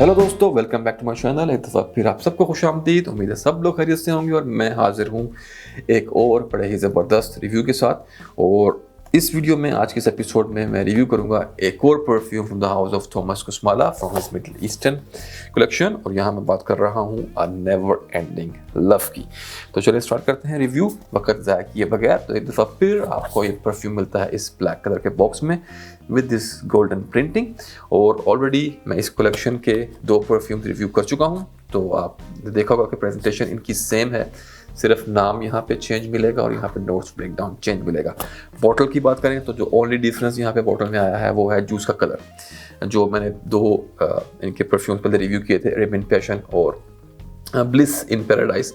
Hello दोस्तों, welcome back to my channel. एक दफ़ा फिर आप सबको खुशामदीद। उम्मीद है सब लोग खैरियत से होंगे और मैं हाजिर हूँ एक और बड़े ही ज़बरदस्त रिव्यू के साथ। और इस वीडियो में आज के इस एपिसोड में मैं रिव्यू करूँगा एक और perfume from the house of Thomas Kosmala from his Middle Eastern collection. और यहाँ मैं बात कर रहा हूँ अ नेवर एंडिंग लव की। तो चलिए स्टार्ट करते हैं रिव्यू वक्त ज़ाया किए बगैर। तो एक दफ़ा फिर आपको ये परफ्यूम मिलता है इस ब्लैक कलर के बॉक्स में विद दिस गोल्डन प्रिंटिंग। और ऑलरेडी मैं इस कलेक्शन के 2 परफ्यूम रिव्यू कर चुका हूँ, तो आप देखा होगा कि प्रेजेंटेशन इनकी सेम है, सिर्फ नाम यहाँ पे चेंज मिलेगा और यहाँ पे नोट्स ब्रेकडाउन चेंज मिलेगा। बॉटल की बात करें तो जो ओनली डिफरेंस यहाँ पे बॉटल में आया है वो है जूस का कलर। जो मैंने 2 इनके परफ्यूम्स पहले रिव्यू किए थे, रेमिन पैशन और ब्लिस इन पैराडाइज,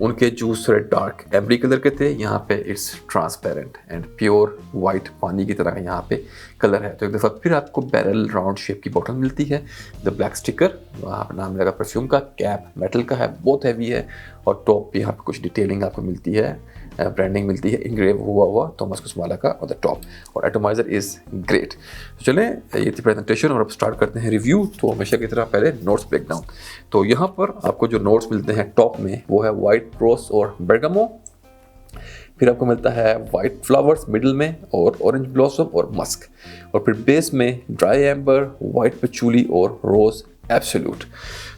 उनके जूस थोड़े डार्क एम्बरी कलर के थे। यहाँ पे it's transparent and pure white पानी की तरह यहाँ पे कलर है। तो एक दफ़ा फिर आपको बैरल राउंड शेप की बोतल मिलती है, द ब्लैक स्टिकर, वहाँ पर नाम लगा परफ्यूम का, कैप मेटल का है, बहुत हैवी है। और टॉप पे यहाँ पे कुछ डिटेलिंग आपको मिलती है, ब्रांडिंग मिलती है, इंग्रेव हुआ थॉमस कुसमाला का और द टॉप, और एटोमाइजर इज़ ग्रेट। तो चलें, ये थी प्रेजेंटेशन और अब स्टार्ट करते हैं रिव्यू। तो हमेशा की तरह पहले नोट्स ब्रेकडाउन। तो यहाँ पर आपको जो नोट्स मिलते हैं टॉप में वो है वाइट रोज और बेर्गामो। फिर आपको मिलता है वाइट फ्लावर्स मिडिल में और ऑरेंज ब्लॉसम और मस्क। और फिर बेस में ड्राई एम्बर, वाइट पचूली और रोज एब्सोल्यूट।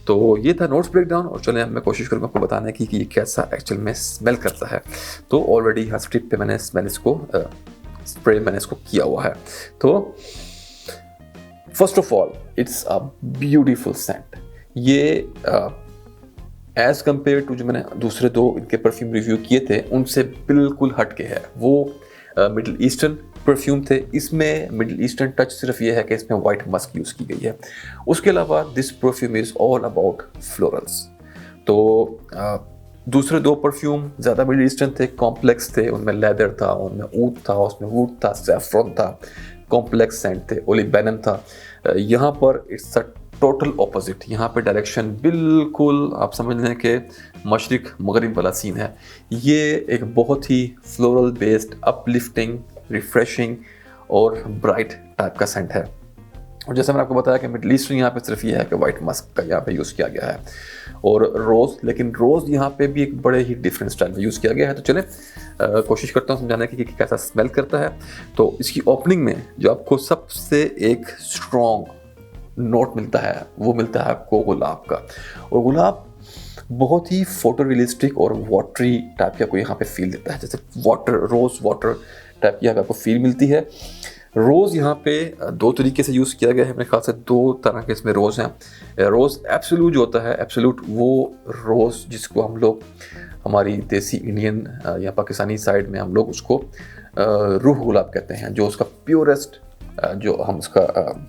तो ये था नोट्स ब्रेकडाउन। और चलें अब मैं कोशिश करूँगा आपको बताने की कि ये कैसा एक्चुअल में स्मेल करता है। तो ऑलरेडी हर स्ट्रिप पे मैंने स्मेल इसको स्प्रे मैंने इसको किया हुआ है। तो first of all it's a beautiful scent. ये एज कम्पेयर टू जो मैंने दूसरे 2 इनके परफ्यूम रिव्यू किए थे उनसे बिल्कुल हटके है। वो मिडिल ईस्टर्न परफ्यूम थे, इसमें मिडिल ईस्टर्न टच सिर्फ ये है कि इसमें वाइट मस्क यूज़ की गई है। उसके अलावा this perfume is all about florals. तो दूसरे 2 परफ्यूम ज़्यादा मिडिल ईस्टर्न थे, कॉम्प्लेक्स थे, उनमें लेदर था, उनमें ऊद था, उसमें वुड था, सैफ्रॉन था, कॉम्प्लेक्स सेंट थे, ओलिबेनम था। यहाँ पर इट्स अ टोटल ऑपोजिट। यहाँ पे डायरेक्शन बिल्कुल आप समझ लें कि मशरिक मगरिब वाला सीन है। ये एक बहुत ही फ्लोरल बेस्ड, अपलिफ्टिंग, रिफ्रेशिंग और ब्राइट टाइप का सेंट है। और जैसे मैंने आपको बताया कि मिडल ईस्टर्न यहाँ पे सिर्फ ये है कि वाइट मस्क का यहाँ पे यूज़ किया गया है और रोज़, लेकिन रोज़ यहाँ पे भी एक बड़े ही डिफरेंट स्टाइल में यूज़ किया गया है। तो चलें कोशिश करता हूँ समझाने की कि कैसा स्मेल करता है। तो इसकी ओपनिंग में जो आपको सबसे एक स्ट्रॉन्ग नोट मिलता है वो मिलता है आपको गुलाब का। और गुलाब बहुत ही फोटो रियलिस्टिक और वाटरी टाइप की आपको यहाँ पे फील देता है, जैसे वाटर, रोज़ वाटर टाइप की आपको फील मिलती है। रोज़ यहाँ पे 2 तरीके से यूज़ किया गया है, मेरे ख्याल से 2 तरह के इसमें रोज़ हैं। रोज़ एब्सोल्यूट जो होता है, एब्सोल्यूट वो रोज़ जिसको हम लोग हमारी देसी इंडियन या पाकिस्तानी साइड में हम लोग उसको रूह गुलाब कहते हैं, जो उसका प्योरेस्ट जो हम उसका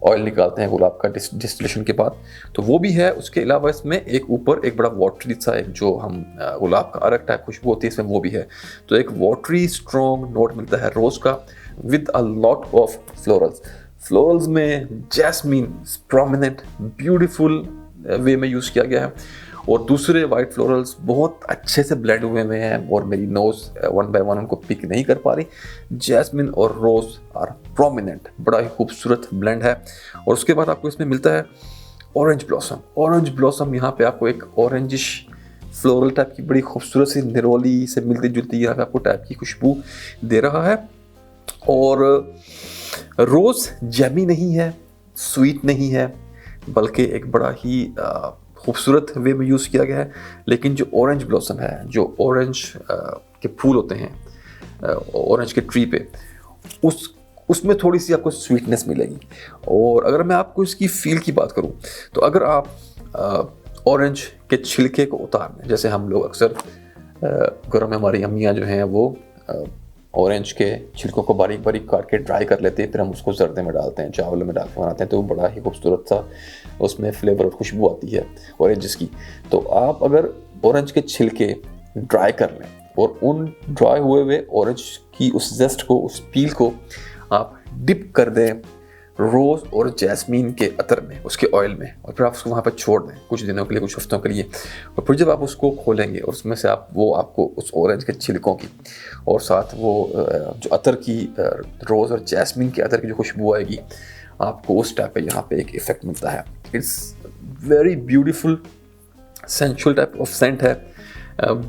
ऑयल निकालते हैं गुलाब का डिस्टिलेशन के बाद, तो वो भी है। उसके अलावा इसमें एक ऊपर एक बड़ा वाटरी सा एक जो हम गुलाब का अलग टाइप खुशबू होती है इसमें, वो भी है। तो एक वाटरी स्ट्रॉन्ग नोट मिलता है रोज़ का with a lot of florals. Florals में जैस्मीन प्रोमिनेंट ब्यूटीफुल वे में यूज़ किया गया है और दूसरे वाइट फ्लोरल्स बहुत अच्छे से ब्लेंड हुए में हैं और मेरी नोज़ 1 बाय 1 उनको पिक नहीं कर पा रही। जैस्मिन और रोज़ आर प्रोमिनेंट, बड़ा ही खूबसूरत ब्लेंड है। और उसके बाद आपको इसमें मिलता है ऑरेंज ब्लॉसम। ऑरेंज ब्लॉसम यहाँ पे आपको एक ऑरेंजिश फ्लोरल टाइप की बड़ी खूबसूरत सी निरोली से मिलती जुलती यहाँ पे आपको टाइप की खुशबू दे रहा है। और रोज़ जैमी नहीं है, स्वीट नहीं है, बल्कि एक बड़ा ही खूबसूरत वे में यूज़ किया गया है। लेकिन जो ऑरेंज ब्लॉसम है, जो ऑरेंज के फूल होते हैं ऑरेंज के ट्री पे, उसमें थोड़ी सी आपको स्वीटनेस मिलेगी। और अगर मैं आपको इसकी फील की बात करूं तो अगर आप ऑरेंज के छिलके को उतार दें, जैसे हम लोग अक्सर घरों में हमारी अम्मियाँ जो हैं वो ऑरेंज के छिलकों को बारीक बारीक काट के ड्राई कर लेते हैं, फिर हम उसको जर्दे में डालते हैं, चावल में डाल के बनाते हैं, तो वो बड़ा ही खूबसूरत सा उसमें फ्लेवर और खुशबू आती है ऑरेंज की। तो आप अगर ऑरेंज के छिलके ड्राई कर लें और उन ड्राई हुए ऑरेंज की उस जेस्ट को, उस पील को आप डिप कर दें रोज़ और जैस्मीन के अतर में, उसके ऑयल में, और फिर आप उसको वहाँ पर छोड़ दें कुछ दिनों के लिए, कुछ हफ्तों के लिए। और फिर जब आप उसको खोलेंगे और उसमें से आपको उस ऑरेंज के छिलकों की और साथ वो जो अतर की रोज़ और जैस्मीन के अतर की जो खुशबू आएगी, आपको उस टाइप का यहाँ पे एक इफेक्ट मिलता है। It's very beautiful sensual type of scent है।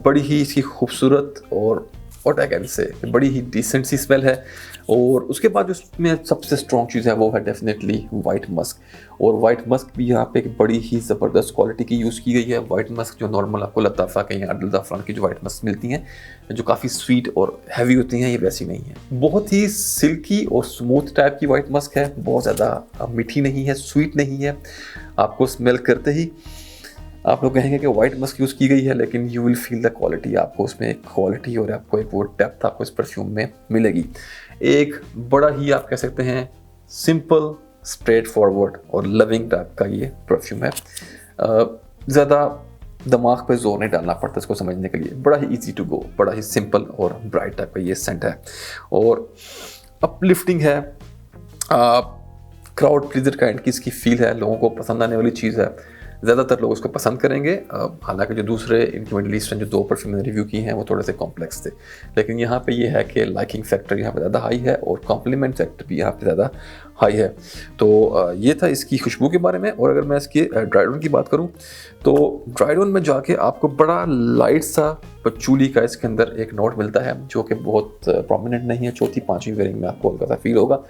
बड़ी ही इसकी खूबसूरत और क्या कहते से बड़ी ही डिसेंट सी स्मेल है। और उसके बाद जो उसमें सबसे स्ट्रॉन्ग चीज़ है वो है डेफिनेटली वाइट मस्क। और वाइट मस्क भी यहाँ पे एक बड़ी ही ज़बरदस्त क्वालिटी की यूज़ की गई है। वाइट मस्क जो नॉर्मल आपको लताफ़ा के या अब्दुल ज़ाफ़रान की जो वाइट मस्क मिलती हैं जो काफ़ी स्वीट और हैवी होती हैं, ये वैसी नहीं है। बहुत ही सिल्की और स्मूथ टाइप की वाइट मस्क है, बहुत ज़्यादा मीठी नहीं है, स्वीट नहीं है। आपको स्मेल करते ही आप लोग कहेंगे कि वाइट मस्क यूज़ की गई है, लेकिन you will feel the quality. आपको उसमें एक क्वालिटी और आपको एक वो डेप्थ आपको इस परफ्यूम में मिलेगी। एक बड़ा ही आप कह सकते हैं सिंपल, स्ट्रेट फॉरवर्ड और लविंग टाइप का ये परफ्यूम है। ज़्यादा दिमाग पे जोर नहीं डालना पड़ता इसको समझने के लिए। बड़ा ही इजी टू गो, बड़ा ही सिंपल और ब्राइट टाइप का ये सेंट है और अपलिफ्टिंग है। क्राउड प्लीजर काइंड की इसकी फील है, लोगों को पसंद आने वाली चीज़ है। ज़्यादातर लोग उसको पसंद करेंगे। हालांकि जो दूसरे इनकी मिडल ईस्टर्न जो 2 परफ्यूम मैंने रिव्यू किए हैं वो थोड़े से कॉम्प्लेक्स थे, लेकिन यहाँ पे ये है कि लाइकिंग फैक्टर यहाँ पे ज़्यादा हाई है और कॉम्प्लीमेंट फैक्टर भी यहाँ पे ज़्यादा हाई है। तो ये था इसकी खुशबू के बारे में। और अगर मैं इसके ड्राई ऑन की बात करूँ तो ड्राई ऑन में जाके आपको बड़ा लाइट सा पचूली का इसके अंदर एक नोट मिलता है जो कि बहुत प्रोमिनेंट नहीं है। 4थी 5वीं वेयरिंग में आपको हल्का सा फील होगा।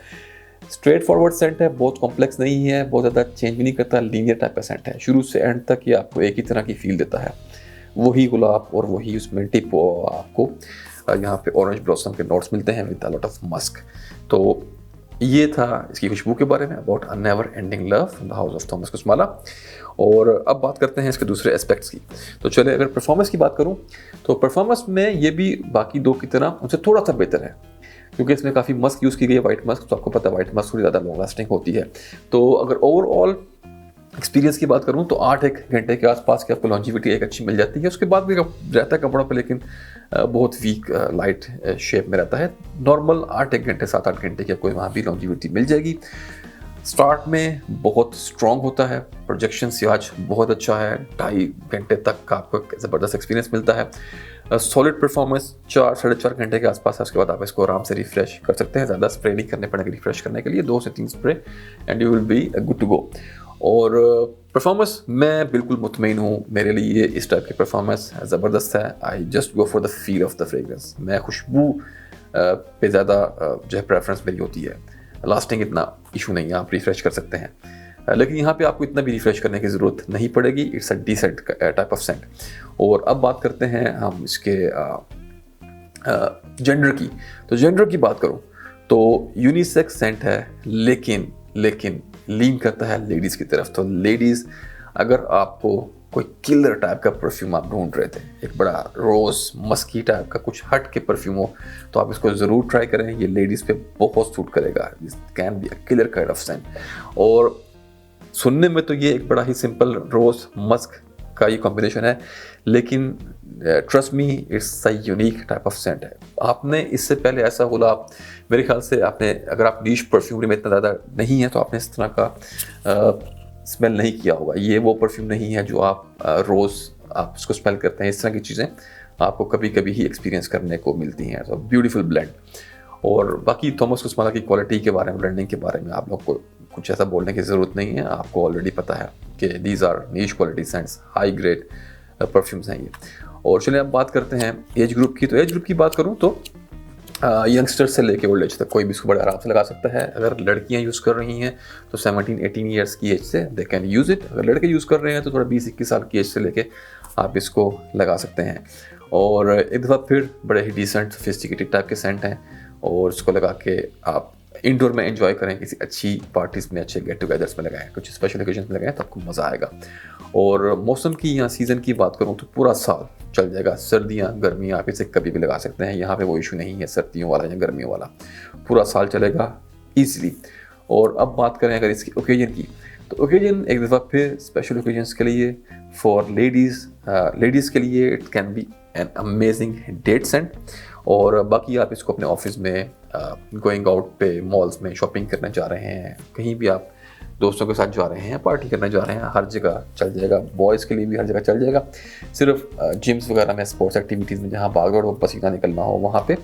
स्ट्रेट फॉरवर्ड सेंट है, बहुत कॉम्प्लेक्स नहीं है, बहुत ज़्यादा चेंज भी नहीं करता, लीनियर टाइप का सेंट है। शुरू से एंड तक ये आपको एक ही तरह की फील देता है, वही गुलाब और वही उसमें टिप। आपको यहाँ पे ऑरेंज ब्लॉसम के नोट्स मिलते हैं with a lot of musk. तो ये था इसकी खुशबू के बारे में, about a never ending love from the house of Thomas Kosmala. और अब बात करते हैं इसके दूसरे एस्पेक्ट्स की। तो चले, अगर परफॉर्मेंस की बात करूँ तो परफॉर्मेंस में ये भी बाकी 2 की तरह उनसे थोड़ा सा बेहतर है, क्योंकि इसमें काफ़ी मस्क यूज़ की गई है, वाइट मस्क। तो आपको पता है वाइट मस्क थोड़ी ज़्यादा लॉन्ग लास्टिंग होती है। तो अगर ओवरऑल एक्सपीरियंस की बात करूं तो 8-1 घंटे के आसपास की आपको लॉन्जिविटी एक अच्छी मिल जाती है। उसके बाद भी रहता है कपड़ों पर, लेकिन बहुत वीक लाइट शेप में रहता है। नॉर्मल 8-1 घंटे 7-8 घंटे की आपको वहाँ भी लॉन्जिविटी मिल जाएगी। स्टार्ट में बहुत स्ट्रॉन्ग होता है, प्रोजेक्शन सियाज बहुत अच्छा है, 2.5 घंटे तक का आपको ज़बरदस्त एक्सपीरियंस मिलता है। सॉलिड परफॉर्मेंस 4-4.5 घंटे के आसपास है। उसके बाद आप इसको आराम से रिफ्रेश कर सकते हैं, ज़्यादा स्प्रे नहीं करने पड़ेंगे रिफ्रेश करने के लिए, 2 से 3 spray and you will be good to go. और परफॉर्मेंस मैं बिल्कुल मुतमईन हूँ, मेरे लिए इस टाइप की परफॉर्मेंस ज़बरदस्त है। I just go for the feel of the fragrance. मैं खुशबू पे ज़्यादा जो है प्रेफरेंस मेरी होती है। लास्टिंग इतना इशू नहीं है, आप रिफ्रेश कर सकते हैं, लेकिन यहाँ पे आपको इतना भी रिफ्रेश करने की ज़रूरत नहीं पड़ेगी। It's a decent type of scent. और अब बात करते हैं हम इसके जेंडर की। तो जेंडर की बात करूँ तो यूनिसेक्स सेंट है, लेकिन लीन करता है लेडीज़ की तरफ। तो लेडीज़, अगर आपको कोई किलर टाइप का परफ्यूम आप ढूंढ रहे थे, एक बड़ा रोज़ मस्की टाइप का कुछ हट के परफ्यूम हो, तो आप इसको ज़रूर ट्राई करें। ये लेडीज़ पे बहुत सूट करेगा। This can be a killer kind of scent. और सुनने में तो ये एक बड़ा ही सिंपल रोज़ मस्क का ये कॉम्बिनेशन है, लेकिन trust me it's a unique type of scent है। आपने इससे पहले ऐसा बोला, मेरे ख्याल से आपने, अगर आप नीश परफ्यूमरी में इतना ज़्यादा नहीं है तो आपने इस तरह का स्मेल नहीं किया होगा। ये वो परफ्यूम नहीं है जो आप रोज़ आप उसको स्मेल करते हैं। इस तरह की चीज़ें आपको कभी कभी ही एक्सपीरियंस करने को मिलती हैं। तो ब्यूटीफुल ब्लेंड। और बाकी थॉमस कुसमाला की क्वालिटी के बारे में, ब्लेंडिंग के बारे में आप लोग को कुछ ऐसा बोलने की ज़रूरत नहीं है, आपको ऑलरेडी पता है कि these are niche quality scents, high grade perfumes हैं ये। और चलिए अब बात करते हैं एज ग्रुप की। तो एज ग्रुप की बात करूँ तो यंगस्टर से लेके ओल्ड एज तक कोई भी इसको बड़े आराम से लगा सकता है। अगर लड़कियां यूज़ कर रही हैं तो 17-18 ईयर्स की एज से दे कैन यूज़ इट। अगर लड़के यूज़ कर रहे हैं तो थोड़ा 20-21 साल की एज से लेके आप इसको लगा सकते हैं। और एक दफ़ा फिर बड़े ही डिसेंट सोफिस्टिकेटेड टाइप के सेंट हैं, और इसको लगा के आप इंडोर में एंजॉय करें, किसी अच्छी पार्टीज़ में, अच्छे गेट टुगेदर्स में लगाएं, कुछ स्पेशल ओकेजन में लगाएं तो आपको मज़ा आएगा। और मौसम की या सीज़न की बात करूँ तो पूरा साल चल जाएगा। सर्दियाँ, गर्मियाँ, आप इसे कभी भी लगा सकते हैं। यहाँ पे वो इशू नहीं है सर्दियों वाला या गर्मियों वाला, पूरा साल चलेगा ईजिली। और अब बात करें अगर इसकी ओकेजन की, तो ओकेजन एक दफ़ा फिर स्पेशल ओकेजन्स के लिए, फॉर लेडीज़ के लिए it can be an amazing date scent. और बाकी आप इसको अपने ऑफिस में, गोइंग आउट पे, मॉल्स में शॉपिंग करने जा रहे हैं, कहीं भी आप दोस्तों के साथ जा रहे हैं, पार्टी करने जा रहे हैं, हर जगह चल जाएगा। बॉयज़ के लिए भी हर जगह चल जाएगा। सिर्फ जिम्स वगैरह में, स्पोर्ट्स एक्टिविटीज़ में जहाँ भाग दौड़ हो, पसीना निकलना हो, वहाँ पे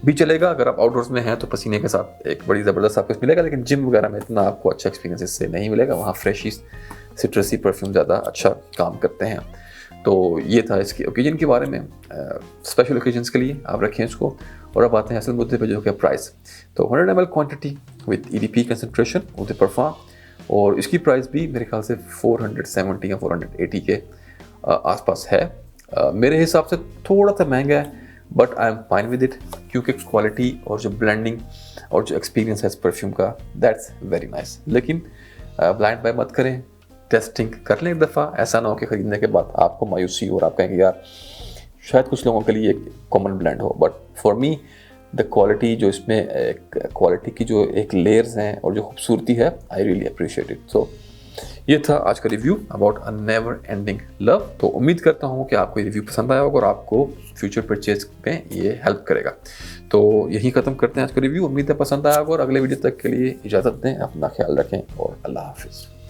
भी चलेगा। अगर आप आउटडोर्स में हैं तो पसीने के साथ एक बड़ी ज़बरदस्त आपको मिलेगा, लेकिन जिम वगैरह में इतना आपको अच्छा एक्सपीरियंस इससे नहीं मिलेगा। वहाँ फ्रेशी सिट्रसी परफ्यूम ज़्यादा अच्छा काम करते हैं। तो ये था इसके ओकेजन के बारे में। स्पेशल ओकेजन्स के लिए आप रखें इसको। और अब आते हैं असल मुद्दे पे, जो है प्राइस। तो 100 ml quantity with EDP concentration of the perfume, और इसकी प्राइस भी मेरे ख्याल से 470 या 480 के आसपास है। मेरे हिसाब से थोड़ा सा महंगा है, but I am fine with it, क्योंकि क्वालिटी और जो ब्लेंडिंग और जो एक्सपीरियंस है इस परफ्यूम का, दैट्स वेरी नाइस। लेकिन ब्लाइंड बाय मत करें, टेस्टिंग कर लें एक दफ़ा। ऐसा ना हो कि ख़रीदने के बाद आपको मायूसी हो और आप कहेंगे यार शायद कुछ लोगों के लिए एक कॉमन ब्लेंड हो, but for me the quality, जो इसमें क्वालिटी की जो एक लेयर्स हैं और जो खूबसूरती है, आई रियली अप्रिशिएट इट। सो ये था आज का review about a never ending love. तो उम्मीद करता हूँ कि आपको ये रिव्यू पसंद आया होगा और आपको फ्यूचर परचेज में ये हेल्प करेगा। तो यही ख़त्म करते हैं आज का रिव्यू। उम्मीद है पसंद आया होगा, और अगले वीडियो तक के लिए इजाज़त दें, अपना ख्याल रखें और अल्लाह हाफिज़।